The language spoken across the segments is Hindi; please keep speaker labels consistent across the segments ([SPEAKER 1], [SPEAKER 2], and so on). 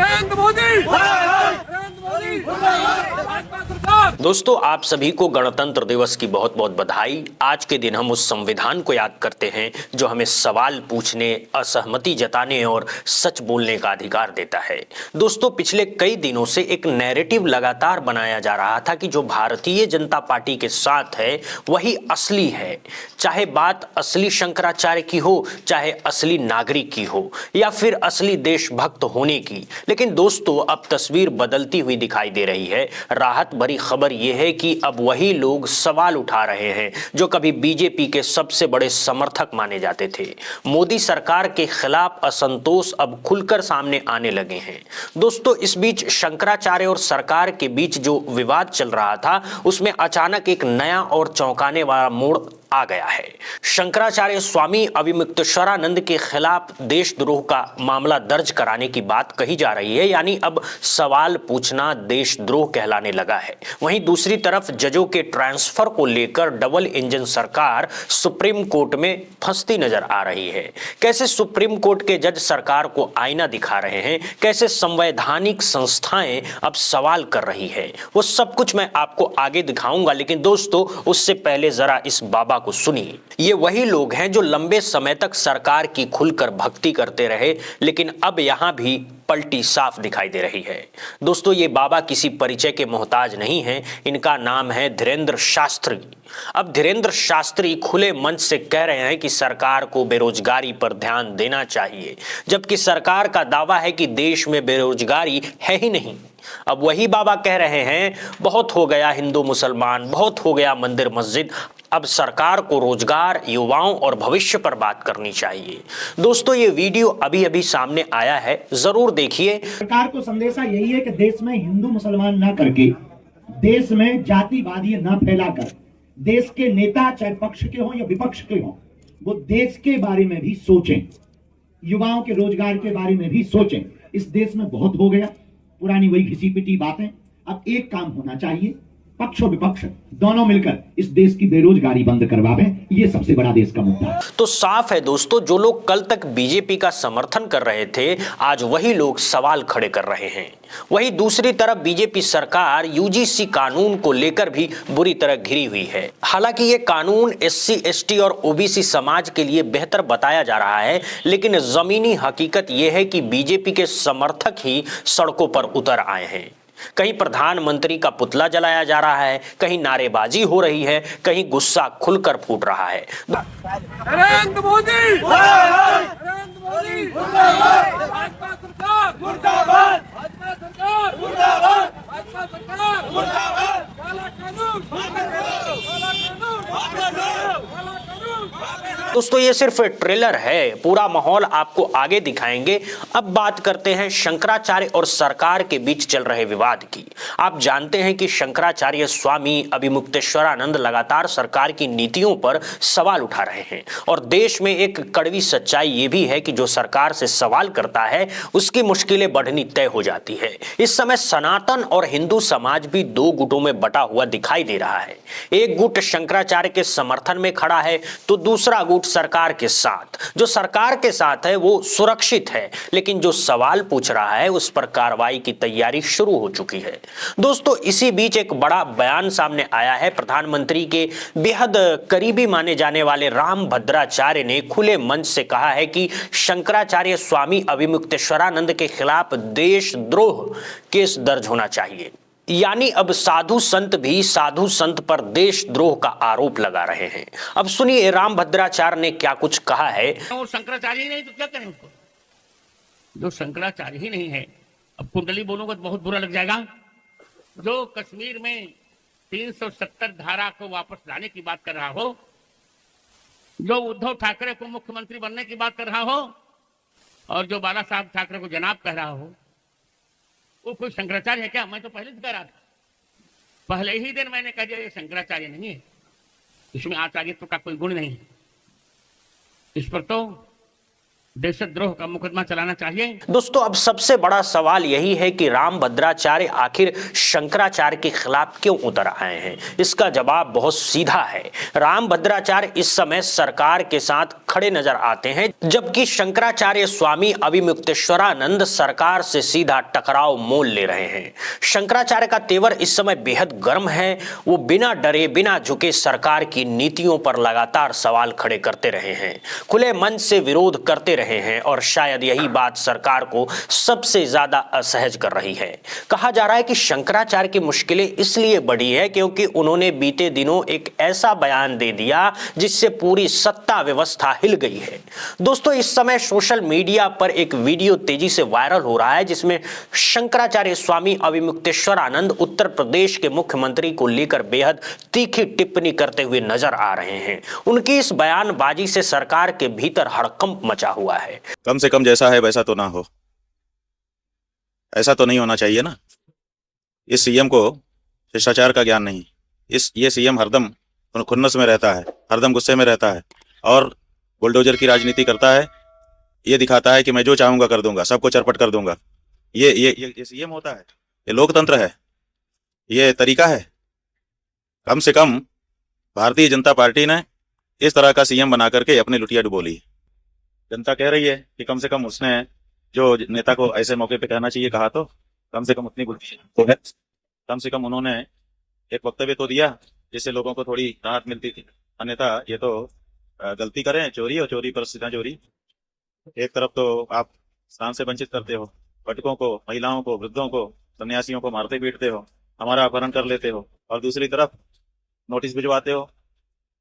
[SPEAKER 1] नरेंद्र मोदी, नरेंद्र मोदी, भाजपा सरकार।
[SPEAKER 2] दोस्तों, आप सभी को गणतंत्र दिवस की बहुत बहुत बधाई। आज के दिन हम उस संविधान को याद करते हैं जो हमें सवाल पूछने, असहमति जताने और सच बोलने का अधिकार देता है। दोस्तों, पिछले कई दिनों से एक नैरेटिव लगातार बनाया जा रहा था कि जो भारतीय जनता पार्टी के साथ है वही असली है, चाहे बात असली शंकराचार्य की हो, चाहे असली नागरिक की हो, या फिर असली देशभक्त होने की। लेकिन दोस्तों, अब तस्वीर बदलती हुई दिखाई दे रही है। राहत भरी खबर यह है कि अब वही लोग सवाल उठा रहे हैं जो कभी बीजेपी के सबसे बड़े समर्थक माने जाते थे। मोदी सरकार के खिलाफ असंतोष अब खुलकर सामने आने लगे हैं। दोस्तों, इस बीच शंकराचार्य और सरकार के बीच जो विवाद चल रहा था उसमें अचानक एक नया और चौंकाने वाला मोड़ आ गया है। शंकराचार्य स्वामी अविमुक्तेश्वरानंद के खिलाफ देशद्रोह का मामला दर्ज कराने की बात कही जा रही है, यानी अब सवाल पूछना देशद्रोह कहलाने लगा है। वहीं दूसरी तरफ जजों के ट्रांसफर को लेकर डबल इंजन सरकार सुप्रीम कोर्ट में फंसती नजर आ रही है। कैसे सुप्रीम कोर्ट के जज सरकार को आईना दिखा रहे हैं, कैसे संवैधानिक संस्थाएं अब सवाल कर रही है, वो सब कुछ मैं आपको आगे दिखाऊंगा। लेकिन दोस्तों, उससे पहले जरा इस बाबा को सुनिए। ये वही लोग हैं जो लंबे समय तक सरकार की खुलकर भक्ति करते रहे, लेकिन अब यहां भी पलटी साफ दिखाई दे रही है। दोस्तों, ये बाबा किसी परिचय के मोहताज नहीं हैं। इनका नाम है धीरेंद्र शास्त्री। अब धीरेंद्र शास्त्री खुले मंच से कह रहे हैं कि सरकार को बेरोजगारी पर ध्यान देना चाहिए, जबकि सरकार का दावा है कि देश में बेरोजगारी है ही नहीं। अब वही बाबा कह रहे हैं बहुत हो गया हिंदू मुसलमान, बहुत हो गया मंदिर मस्जिद, अब सरकार को रोजगार, युवाओं और भविष्य पर बात करनी चाहिए। दोस्तों, ये वीडियो अभी अभी सामने आया है, जरूर देखिए।
[SPEAKER 3] सरकार को संदेशा यही है कि देश में हिंदू मुसलमान ना करके, देश में जातिवादी ना फैलाकर, देश के नेता चाहे पक्ष के हों या विपक्ष के हों, वो देश के बारे में भी सोचें, युवाओं के रोजगार के बारे में भी सोचें। इस देश में बहुत हो गया, पुरानी वही घिसी पिटी बातें। अब एक काम होना चाहिए, पक्ष और विपक्ष दोनों मिलकर इस देश की बेरोजगारी बंद करवावें। ये सबसे बड़ा देश का मुद्दा है।
[SPEAKER 2] तो साफ है दोस्तों, जो लोग कल तक बीजेपी का समर्थन कर रहे थे, आज वही लोग सवाल खड़े कर रहे हैं। वहीं दूसरी तरफ बीजेपी सरकार यूजीसी कानून को लेकर भी बुरी तरह घिरी हुई है। हालांकि ये कानून एससी, एसटी और ओबीसी समाज के लिए बेहतर बताया जा रहा है, लेकिन जमीनी हकीकत यह है कि बीजेपी के समर्थक ही सड़कों पर उतर आए हैं। कहीं प्रधानमंत्री का पुतला जलाया जा रहा है, कहीं नारेबाजी हो रही है, कहीं गुस्सा खुलकर फूट रहा है।
[SPEAKER 1] नरेंद्र मोदी, नरेंद्र मोदी, भाजपा सरकार मुर्दाबाद, भाजपा सरकार मुर्दाबाद, भाजपा सरकार मुर्दाबाद, काला कानून, काला कानून, काला कानून।
[SPEAKER 2] दोस्तों, ये सिर्फ ट्रेलर है, पूरा माहौल आपको आगे दिखाएंगे। अब बात करते हैं शंकराचार्य और सरकार के बीच चल रहे विवाद की। आप जानते हैं कि शंकराचार्य स्वामी अविमुक्तेश्वरानंद लगातार सरकार की नीतियों पर सवाल उठा रहे हैं, और देश में एक कड़वी सच्चाई ये भी है कि जो सरकार से सवाल करता है उसकी मुश्किलें बढ़नी तय हो जाती है। इस समय सनातन और हिंदू समाज भी दो गुटों में बटा हुआ दिखाई दे रहा है। एक गुट शंकराचार्य के समर्थन में खड़ा है, तो दूसरा गुट सरकार के साथ। जो सरकार के साथ है वो सुरक्षित है, लेकिन जो सवाल पूछ रहा है उस पर कार्रवाई की तैयारी शुरू हो चुकी है। दोस्तों, इसी बीच एक बड़ा बयान सामने आया है। प्रधानमंत्री के बेहद करीबी माने जाने वाले रामभद्राचार्य ने खुले मंच से कहा है कि शंकराचार्य स्वामी अविमुक्तेश्वरानंद के खिलाफ देशद्रोह केस दर्ज होना चाहिए। यानी अब साधु संत भी साधु संत पर देशद्रोह का आरोप लगा रहे हैं। अब सुनिए रामभद्राचार्य ने क्या कुछ कहा है।
[SPEAKER 4] वो शंकराचार्य ही नहीं तो क्या करें उसको, जो शंकराचार्य ही नहीं है। अब कुंडली बोलूंगा तो बहुत बुरा लग जाएगा। जो कश्मीर में 370 धारा को वापस लाने की बात कर रहा हो, जो उद्धव ठाकरे को मुख्यमंत्री बनने की बात कर रहा हो, और जो बाला साहब ठाकरे को जनाब कह रहा हो, वो कोई शंकराचार्य है क्या? मैं तो पहले से कह रहा था, पहले ही दिन मैंने कह दिया ये शंकराचार्य नहीं है, इसमें आचार्यत्व का कोई गुण नहीं है। इस पर तो देशद्रोह का मुकदमा चलाना चाहिए।
[SPEAKER 2] दोस्तों, अब सबसे बड़ा सवाल यही है कि रामभद्राचार्य आखिर शंकराचार्य के खिलाफ क्यों उतर आए हैं। इसका जवाब बहुत सीधा है। रामभद्राचार्य इस समय सरकार के साथ खड़े नजर आते हैं, जबकि शंकराचार्य स्वामी अभिमुक्तेश्वरानंद सरकार से सीधा टकराव मोल ले रहे हैं। शंकराचार्य का तेवर इस समय बेहद गर्म है। वो बिना डरे बिना झुके सरकार की नीतियों पर लगातार सवाल खड़े करते रहे हैं, खुले मन से विरोध करते रहे हैं, और शायद यही बात सरकार को सबसे ज्यादा असहज कर रही है। कहा जा रहा है कि शंकराचार्य की मुश्किलें इसलिए बढ़ी है क्योंकि उन्होंने बीते दिनों एक ऐसा बयान दे दिया जिससे पूरी सत्ता व्यवस्था हिल गई है। दोस्तों, इस समय सोशल मीडिया पर एक वीडियो तेजी से वायरल हो रहा है जिसमें शंकराचार्य स्वामी अभिमुक्तेश्वरानंद उत्तर प्रदेश के मुख्यमंत्री को लेकर बेहद तीखी टिप्पणी करते हुए नजर आ रहे हैं। उनकी इस बयानबाजी से सरकार के भीतर हड़कंप मचा हुआ है।
[SPEAKER 5] कम से कम जैसा है वैसा तो ना हो, ऐसा तो नहीं होना चाहिए ना। इस सीएम को शिष्टाचार का ज्ञान नहीं। ये सीएम हरदम खुन्नस में रहता है, हरदम गुस्से में रहता है और बुलडोजर की राजनीति करता है। ये दिखाता है कि मैं जो चाहूंगा कर दूंगा, सबको चरपट कर दूंगा। ये सीएम होता है? ये लोकतंत्र है? ये तरीका है? कम से कम भारतीय जनता पार्टी ने इस तरह का सीएम बना करके अपनी लुटिया डुबो ली। जनता कह रही है कि कम से कम उसने जो नेता को ऐसे मौके पे कहना चाहिए कहा, तो कम से कम उतनी बुद्धि तो है। कम से कम उन्होंने एक वक्तव्य तो दिया जिससे लोगों को थोड़ी राहत मिलती थी। अन्यथा ये तो गलती करें चोरी और चोरी पर सीधा चोरी। एक तरफ तो आप स्थान से वंचित करते हो, भटकों को, महिलाओं को, वृद्धों को, सन्यासियों को मारते पीटते हो, हमारा अपहरण कर लेते हो, और दूसरी तरफ नोटिस भिजवाते हो,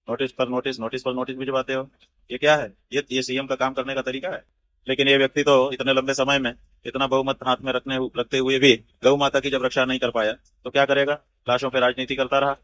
[SPEAKER 5] नोटिस पर नोटिस भिजवाते हो। ये क्या है? ये सीएम का काम करने का तरीका है? लेकिन ये व्यक्ति तो इतने लंबे समय में इतना बहुमत हाथ में रखते हुए भी गौ माता की जब रक्षा नहीं कर पाया तो क्या करेगा? लाशों पे राजनीति करता रहा।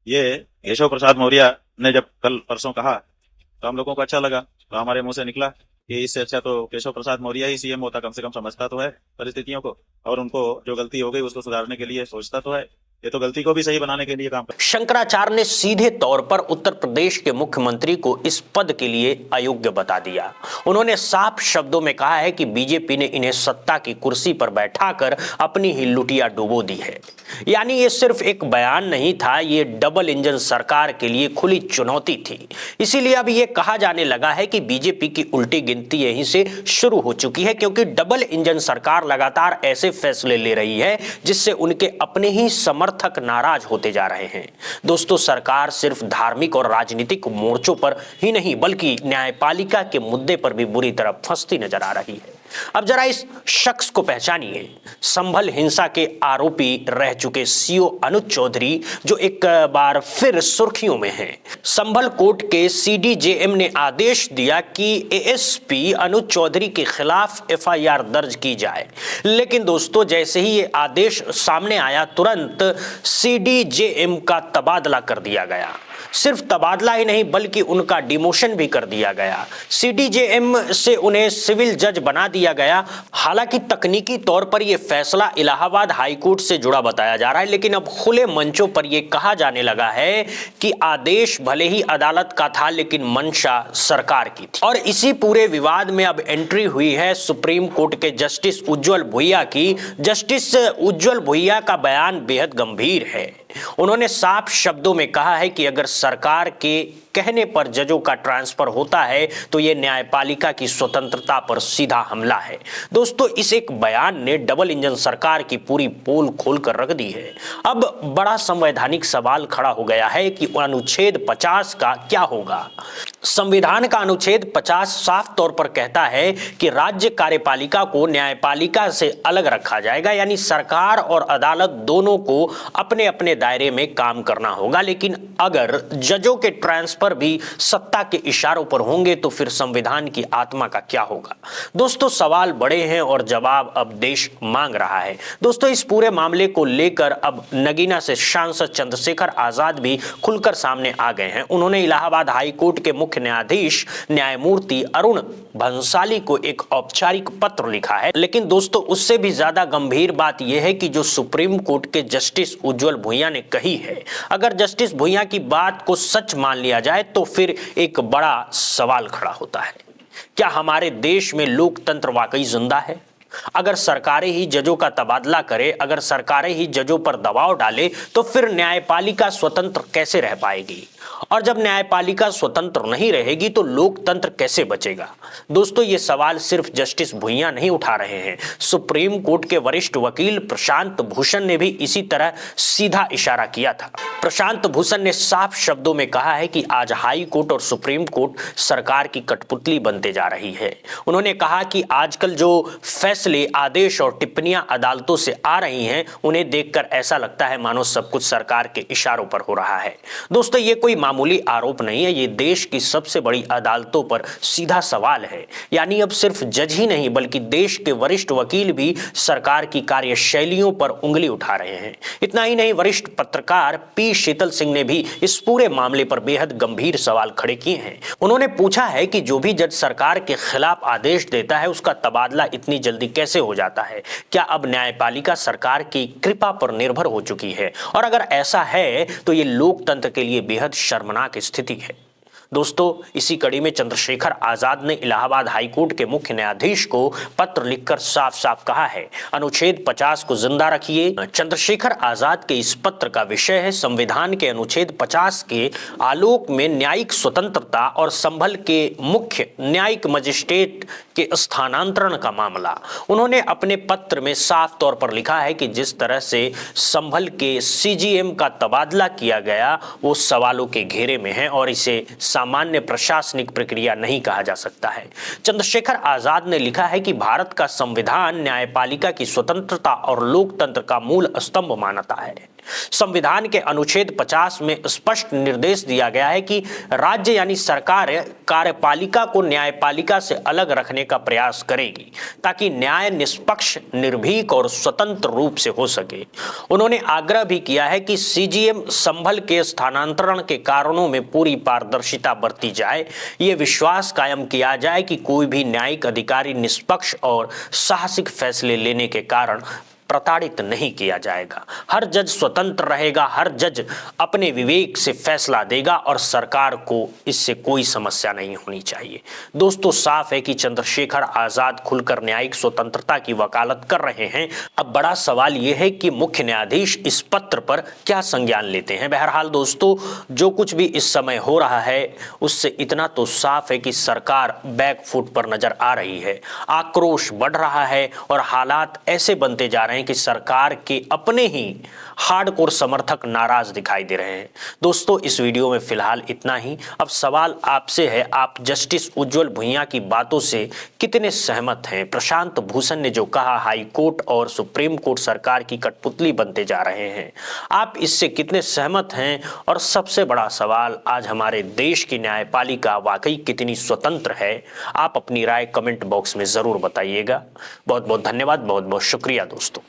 [SPEAKER 5] ये केशव प्रसाद मौर्य ने जब कल परसों कहा तो हम लोगों को अच्छा लगा, तो हमारे मुंह से निकला कि इससे अच्छा तो केशव प्रसाद मौर्य ही सीएम होता, कम से कम समझता तो है परिस्थितियों को, और उनको जो गलती हो गई उसको सुधारने के लिए सोचता तो है। ये तो गलती को भी सही बनाने के लिए काम कर।
[SPEAKER 2] शंकराचार्य ने सीधे तौर पर उत्तर प्रदेश के मुख्यमंत्री को इस पद के लिए अयोग्य बता दिया। उन्होंने साफ शब्दों में कहा है कि बीजेपी ने इन्हें सत्ता की कुर्सी पर बैठाकर अपनी ही लुटिया डुबो दी है। यानी ये सिर्फ एक बयान नहीं था, ये डबल इंजन सरकार के लिए खुली चुनौती थी। इसीलिए अब ये कहा जाने लगा है कि बीजेपी की उल्टी गिनती यहीं से शुरू हो चुकी है, क्योंकि डबल इंजन सरकार लगातार ऐसे फैसले ले रही है जिससे उनके अपने ही समर्थक नाराज होते जा रहे हैं। दोस्तों, सरकार सिर्फ धार्मिक और राजनीतिक मोर्चों पर ही नहीं बल्कि न्यायपालिका के मुद्दे पर भी बुरी तरह फंसती नजर आ रही है। अब जरा इस शख्स को पहचानिए। संभल हिंसा के आरोपी रह चुके सीओ अनुज चौधरी, जो एक बार फिर सुर्खियों में हैं। संभल कोर्ट के सीडीजेएम ने आदेश दिया कि एएसपी अनुज चौधरी के खिलाफ एफआईआर दर्ज की जाए, लेकिन दोस्तों जैसे ही ये आदेश सामने आया तुरंत सीडीजेएम का तबादला कर दिया गया। सिर्फ तबादला ही नहीं बल्कि उनका डिमोशन भी कर दिया गया। सीडीजेएम से उन्हें सिविल जज बना दिया गया। हालांकि तकनीकी तौर पर यह फैसला इलाहाबाद हाईकोर्ट से जुड़ा बताया जा रहा है, लेकिन अब खुले मंचों पर यह कहा जाने लगा है कि आदेश भले ही अदालत का था लेकिन मंशा सरकार की थी। और इसी पूरे विवाद में अब एंट्री हुई है सुप्रीम कोर्ट के जस्टिस उज्जवल भुइया की। जस्टिस उज्जवल भुइया का बयान बेहद गंभीर है। उन्होंने साफ शब्दों में कहा है कि अगर सरकार के कहने पर जजों का ट्रांसफर होता है तो यह न्यायपालिका की स्वतंत्रता पर सीधा हमला है। दोस्तों, इस एक बयान ने डबल इंजन सरकार की पूरी पोल खोल कर रख दी है। अब बड़ा संवैधानिक सवाल खड़ा हो गया है कि अनुच्छेद 50 का क्या होगा। संविधान का अनुच्छेद 50 साफ तौर पर कहता है कि राज्य कार्यपालिका को न्यायपालिका से अलग रखा जाएगा, यानी सरकार और अदालत दोनों को अपने अपने दायरे में काम करना होगा। लेकिन अगर जजों के ट्रांसफर भी सत्ता के इशारों पर होंगे तो फिर संविधान की आत्मा का क्या होगा। दोस्तों, सवाल बड़े हैं और जवाब अब देश मांग रहा है। दोस्तों, इस पूरे मामले को लेकर अब नगीना से सांसद चंद्रशेखर आजाद भी खुलकर सामने आ गए हैं। उन्होंने इलाहाबाद हाईकोर्ट के मुख्य न्यायाधीश न्यायमूर्ति अरुण भंसाली को एक औपचारिक पत्र लिखा है। लेकिन दोस्तों, उससे भी ज्यादा गंभीर बात यह है कि जो सुप्रीम कोर्ट के जस्टिस उज्जवल भुइया ने कही है, अगर जस्टिस भुइया की बात को सच मान लिया जाए तो फिर एक बड़ा सवाल खड़ा होता है। क्या हमारे देश में लोकतंत्र वाकई जिंदा है? अगर सरकारें ही जजों का तबादला करे, अगर सरकारें ही जजों पर दबाव डाले, तो फिर न्यायपालिका स्वतंत्र कैसे रह पाएगी? और जब न्यायपालिका स्वतंत्र नहीं रहेगी तो लोकतंत्र कैसे बचेगा? दोस्तों, ये सवाल सिर्फ जस्टिस भुइयां नहीं उठा रहे हैं। सुप्रीम कोर्ट के वरिष्ठ वकील प्रशांत भूषण ने भी इसी तरह सीधा इशारा किया था। प्रशांत भूषण ने साफ शब्दों में कहा है कि आज हाई कोर्ट और सुप्रीम कोर्ट सरकार की कठपुतली बनते जा रही है। उन्होंने कहा कि आजकल जो फैसले, आदेश और टिप्पणियां अदालतों से आ रही हैं, उन्हें देखकर ऐसा लगता है मानो सब कुछ सरकार के इशारों पर हो रहा है। दोस्तों, ये कोई मामूली आरोप नहीं है, ये देश की सबसे बड़ी अदालतों पर सीधा सवाल है। यानी अब सिर्फ जज ही नहीं बल्कि देश के वरिष्ठ वकील भी सरकार की कार्यशैलियों पर उंगली उठा रहे हैं। इतना ही नहीं, वरिष्ठ पत्रकार पी शीतल सिंह ने भी इस पूरे मामले पर बेहद गंभीर सवाल खड़े किए हैं। उन्होंने पूछा है कि जो भी जज सरकार के खिलाफ आदेश देता है उसका तबादला इतनी जल्दी कैसे हो जाता है? क्या अब न्यायपालिका सरकार की कृपा पर निर्भर हो चुकी है? और अगर ऐसा है तो ये लोकतंत्र के लिए बेहद शर्मनाक स्थिति है। दोस्तों, इसी कड़ी में चंद्रशेखर आजाद ने इलाहाबाद हाईकोर्ट के मुख्य न्यायाधीश को पत्र लिखकर साफ साफ कहा है, अनुच्छेद 50 को जिंदा रखिए। चंद्रशेखर आजाद के इस पत्र का विषय है संविधान के अनुच्छेद 50 के आलोक में न्यायिक स्वतंत्रता और संभल के मुख्य न्यायिक मजिस्ट्रेट के स्थानांतरण का मामला। उन्होंने अपने पत्र में साफ तौर पर लिखा है कि जिस तरह से संभल के सीजीएम का तबादला किया गया वो सवालों के घेरे में है और इसे सामान्य प्रशासनिक प्रक्रिया नहीं कहा जा सकता है। चंद्रशेखर आजाद ने लिखा है कि भारत का संविधान न्यायपालिका की स्वतंत्रता और लोकतंत्र का मूल स्तंभ मानता है। संविधान के अनुच्छेद 50 में स्पष्ट निर्देश दिया गया है कि राज्य यानी सरकार कार्यपालिका को न्यायपालिका से अलग रखने का प्रयास करेगी ताकि न्याय निष्पक्ष, निर्भीक और स्वतंत्र रूप से हो सके। उन्होंने आग्रह भी किया है कि सीजीएम संभल के स्थानांतरण के कारणों में पूरी पारदर्शिता बरती जाए, ये विश्वास कायम किया जाए कि कोई भी न्यायिक अधिकारी निष्पक्ष और साहसिक फैसले लेने के कारण प्रताड़ित नहीं किया जाएगा। हर जज स्वतंत्र रहेगा, हर जज अपने विवेक से फैसला देगा और सरकार को इससे कोई समस्या नहीं होनी चाहिए। दोस्तों, साफ है कि चंद्रशेखर आजाद खुलकर न्यायिक स्वतंत्रता की वकालत कर रहे हैं। अब बड़ा सवाल यह है कि मुख्य न्यायाधीश इस पत्र पर क्या संज्ञान लेते हैं। बहरहाल दोस्तों, जो कुछ भी इस समय हो रहा है उससे इतना तो साफ है कि सरकार बैकफुट पर नजर आ रही है, आक्रोश बढ़ रहा है और हालात ऐसे बनते जा रहे हैं कि सरकार के अपने ही हार्डकोर समर्थक नाराज दिखाई दे रहे हैं। दोस्तों, इस वीडियो में फिलहाल इतना ही। अब सवाल आपसे है, आप जस्टिस उज्जवल भुइयां की बातों से कितने सहमत हैं? प्रशांत भूषण ने जो कहा हाई कोर्ट और सुप्रीम कोर्ट सरकार की कठपुतली बनते जा रहे हैं, आप इससे कितने सहमत हैं? और सबसे बड़ा सवाल, आज हमारे देश की न्यायपालिका वाकई कितनी स्वतंत्र है? आप अपनी राय कमेंट बॉक्स में जरूर बताइएगा। बहुत बहुत धन्यवाद, बहुत बहुत शुक्रिया दोस्तों।